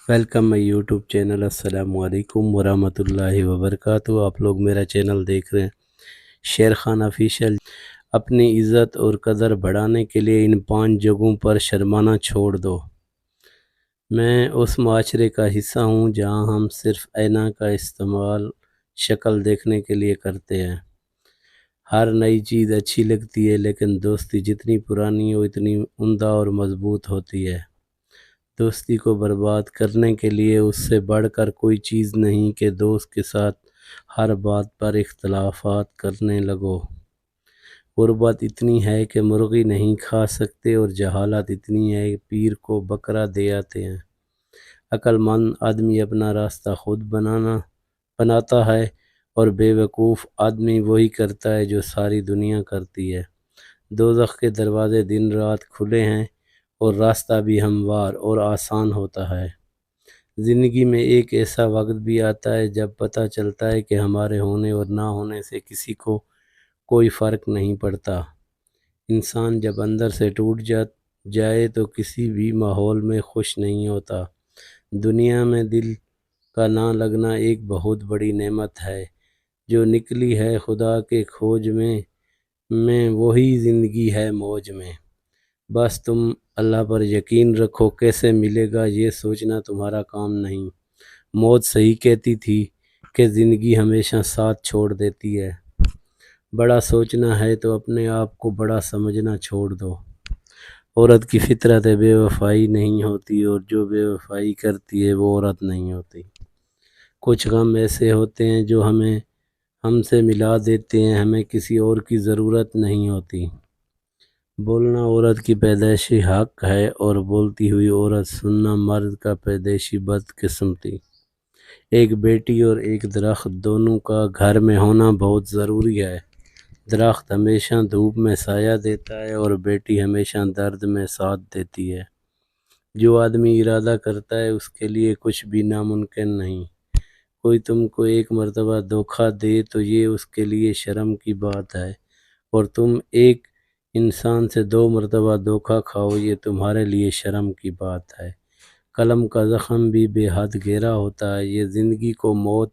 Welcome my YouTube channel. अस्सलाम वालेकुम वरहमतुल्लाहि वबरकातुहू। आप लोग मेरा चैनल देख रहे हैं शेर खान ऑफिशियल। अपनी इज़्ज़त और कदर बढ़ाने के लिए इन 5 जगहों पर शर्माना छोड़ दो। मैं उस माशरे का हिस्सा हूँ जहाँ हम सिर्फ ऐना का इस्तेमाल शक्ल देखने के लिए करते हैं। हर नई चीज़ अच्छी लगती है, लेकिन दोस्ती जितनी पुरानी हो इतनी उम्दा और मजबूत होती है। दोस्ती को बर्बाद करने के लिए उससे बढ़कर कोई चीज़ नहीं कि दोस्त के साथ हर बात पर इख्तलाफात करने लगो। गुर्बत इतनी है कि मुर्गी नहीं खा सकते, और जहालत इतनी है कि पीर को बकरा दे आते हैं। अक्लमंद आदमी अपना रास्ता खुद बनाता है, और बेवकूफ़ आदमी वही करता है जो सारी दुनिया करती है। दोज़ख के दरवाज़े दिन रात खुले हैं, और रास्ता भी हमवार और आसान होता है। ज़िंदगी में एक ऐसा वक्त भी आता है जब पता चलता है कि हमारे होने और ना होने से किसी को कोई फ़र्क नहीं पड़ता। इंसान जब अंदर से टूट जाए तो किसी भी माहौल में खुश नहीं होता। दुनिया में दिल का ना लगना एक बहुत बड़ी नेमत है जो निकली है खुदा के खोज में वही ज़िंदगी है मौज में। बस तुम अल्लाह पर यकीन रखो, कैसे मिलेगा ये सोचना तुम्हारा काम नहीं। मौत सही कहती थी कि ज़िंदगी हमेशा साथ छोड़ देती है। बड़ा सोचना है तो अपने आप को बड़ा समझना छोड़ दो। औरत की फितरत है बेवफाई नहीं होती, और जो बेवफाई करती है वो औरत नहीं होती। कुछ गम ऐसे होते हैं जो हमसे मिला देते हैं, हमें किसी और की ज़रूरत नहीं होती। बोलना औरत की पैदाइशी हक है, और बोलती हुई औरत सुनना मर्द का पैदाइशी बदकिस्मती। एक बेटी और एक दरख्त दोनों का घर में होना बहुत ज़रूरी है। दरख्त हमेशा धूप में साया देता है, और बेटी हमेशा दर्द में साथ देती है। जो आदमी इरादा करता है उसके लिए कुछ भी नामुमकिन नहीं। कोई तुमको एक मर्तबा धोखा दे तो ये उसके लिए शर्म की बात है, और तुम एक इंसान से 2 मरतबा धोखा खाओ ये तुम्हारे लिए शर्म की बात है। कलम का ज़ख्म भी बेहद गहरा होता है। ये ज़िंदगी को मौत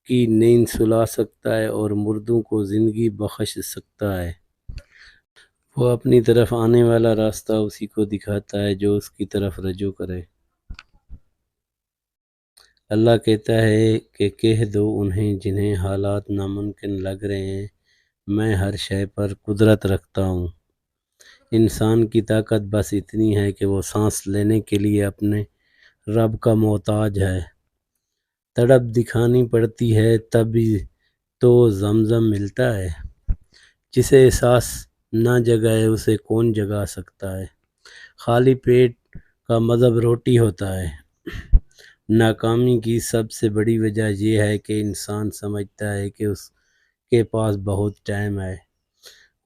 की नींद सुला सकता है, और मुर्दों को ज़िंदगी बख्श सकता है। वो अपनी तरफ आने वाला रास्ता उसी को दिखाता है जो उसकी तरफ रजू करे। अल्लाह कहता है कि कह दो उन्हें जिन्हें हालात नामुमकिन लग रहे हैं, मैं हर शय पर कुदरत रखता हूँ। इंसान की ताकत बस इतनी है कि वो सांस लेने के लिए अपने रब का मोहताज है। तड़प दिखानी पड़ती है तभी तो ज़मज़म मिलता है। जिसे एहसास ना जगाए उसे कौन जगा सकता है। खाली पेट का मज़हब रोटी होता है। नाकामी की सबसे बड़ी वजह यह है कि इंसान समझता है कि उसके पास बहुत टाइम है।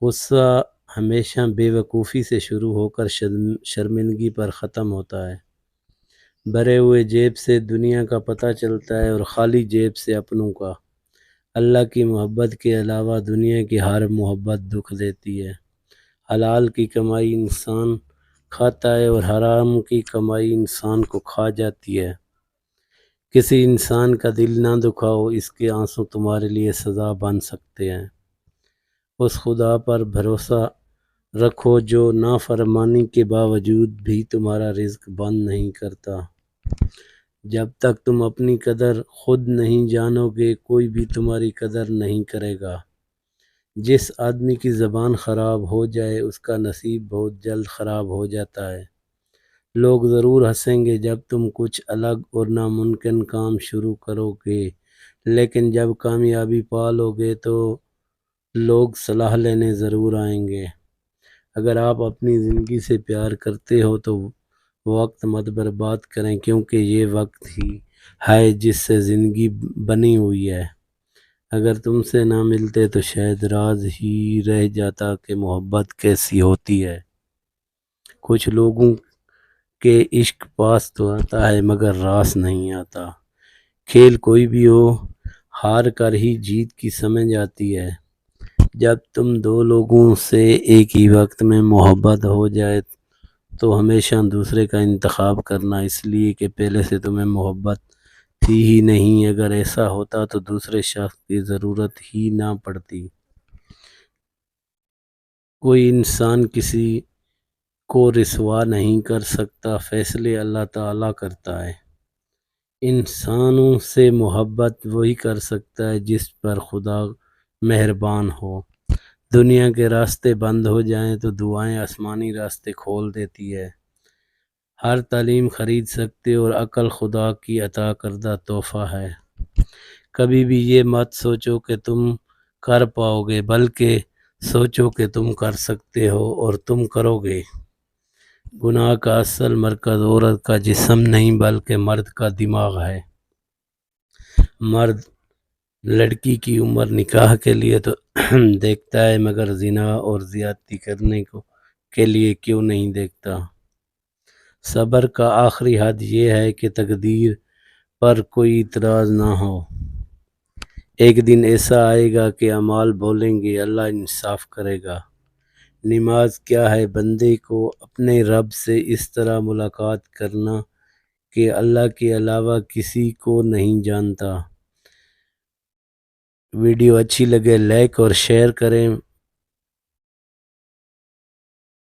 गुस्सा हमेशा बेवकूफ़ी से शुरू होकर शर्मिंदगी पर ख़त्म होता है। भरे हुए जेब से दुनिया का पता चलता है, और ख़ाली जेब से अपनों का। अल्लाह की मोहब्बत के अलावा दुनिया की हर मोहब्बत दुख देती है। हलाल की कमाई इंसान खाता है, और हराम की कमाई इंसान को खा जाती है। किसी इंसान का दिल ना दुखाओ, इसके आंसू तुम्हारे लिए सज़ा बन सकते हैं। उस खुदा पर भरोसा रखो जो नाफरमानी के बावजूद भी तुम्हारा रिज़्क बंद नहीं करता। जब तक तुम अपनी कदर खुद नहीं जानोगे, कोई भी तुम्हारी कदर नहीं करेगा। जिस आदमी की ज़बान ख़राब हो जाए उसका नसीब बहुत जल्द ख़राब हो जाता है। लोग ज़रूर हंसेंगे जब तुम कुछ अलग और नामुमकिन काम शुरू करोगे, लेकिन जब कामयाबी पा लोगे तो लोग सलाह लेने ज़रूर आएंगे। अगर आप अपनी ज़िंदगी से प्यार करते हो तो वक्त मत बर्बाद करें, क्योंकि ये वक्त ही है जिससे ज़िंदगी बनी हुई है। अगर तुमसे ना मिलते तो शायद राज ही रह जाता कि मोहब्बत कैसी होती है। कुछ लोगों के इश्क पास तो आता है मगर रास नहीं आता। खेल कोई भी हो, हार कर ही जीत की समझ आती है। जब तुम 2 लोगों से एक ही वक्त में मोहब्बत हो जाए تو ہمیشہ دوسرے کا انتخاب کرنا، اس لیے کہ پہلے سے تمہیں محبت تھی ہی نہیں۔ اگر ایسا ہوتا تو دوسرے شخص کی ضرورت ہی نہ پڑتی۔ کوئی انسان کسی کو رسوا نہیں کر سکتا، فیصلے اللہ تعالیٰ کرتا ہے۔ انسانوں سے محبت وہی کر سکتا ہے جس پر خدا مہربان ہو۔ دنیا کے راستے بند ہو جائیں تو دعائیں آسمانی راستے کھول دیتی ہے۔ ہر تعلیم خرید سکتے اور عقل خدا کی عطا کردہ تحفہ ہے۔ کبھی بھی یہ مت سوچو کہ تم کر پاؤ گے، بلکہ سوچو کہ تم کر سکتے ہو اور تم کرو گے۔ گناہ کا اصل مرکز عورت کا جسم نہیں بلکہ مرد کا دماغ ہے۔ مرد لڑکی کی عمر نکاح کے لیے تو دیکھتا ہے، مگر زنا اور زیادتی کرنے کے لیے کیوں نہیں دیکھتا؟ صبر کا آخری حد یہ ہے کہ تقدیر پر کوئی اعتراض نہ ہو۔ ایک دن ایسا آئے گا کہ اعمال بولیں گے، اللہ انصاف کرے گا۔ نماز کیا ہے؟ بندے کو اپنے رب سے اس طرح ملاقات کرنا کہ اللہ کے علاوہ کسی کو نہیں جانتا۔ ویڈیو اچھی لگے لائک اور شیئر کریں۔